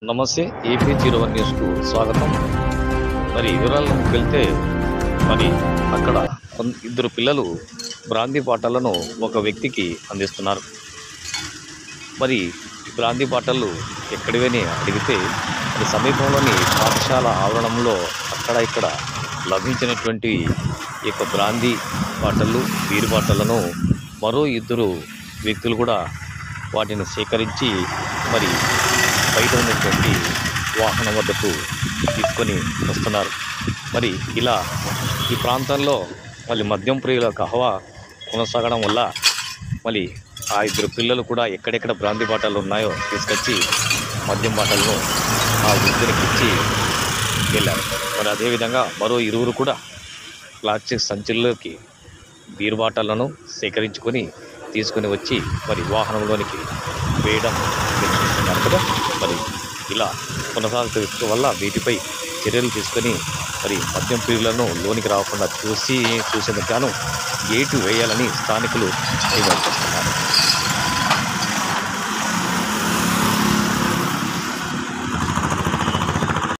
నమస్తే. AP01 న్యూస్కు స్వాగతం. మరి వివరాలకు వెళ్తే మరి అక్కడ ఇద్దరు పిల్లలు బ్రాందీ బాటలను ఒక వ్యక్తికి అందిస్తున్నారు. మరి ఈ బ్రాందీ బాటలు ఎక్కడివని అడిగితే అది సమీపంలోని పాఠశాల ఆవరణంలో అక్కడ ఇక్కడ లభించినటువంటి ఈ యొక్క బ్రాందీ బాటలు బీరు బాటలను మరో ఇద్దరు వ్యక్తులు కూడా వాటిని సేకరించి మరి బయట ఉన్నటువంటి వాహనం వద్దకు తీసుకొని వస్తున్నారు. మరి ఇలా ఈ ప్రాంతంలో మళ్ళీ మద్యం ప్రియుల కహవా కొనసాగడం వల్ల మళ్ళీ ఆ ఇద్దరు పిల్లలు కూడా ఎక్కడెక్కడ బ్రాందీ బాటలు ఉన్నాయో తీసుకొచ్చి మద్యం బాటలను ఆ వృద్ధునికి ఇచ్చి వెళ్ళారు. మరి అదేవిధంగా మరో ఇరువురు కూడా ప్లాస్టిక్ సంచుల్లోకి బీరు బాటలను సేకరించుకొని తీసుకొని వచ్చి మరి వాహనంలోనికి వేయడం చూస్తున్నారు కదా. మరి ఇలా కొనసాగుతూ వల్ల వీటిపై చర్యలు తీసుకొని మరి మద్యం ప్రియులను లోనికి రాకుండా చూసేందుకు గాను గేటు వేయాలని స్థానికులు డిమాండ్ చేస్తున్నారు.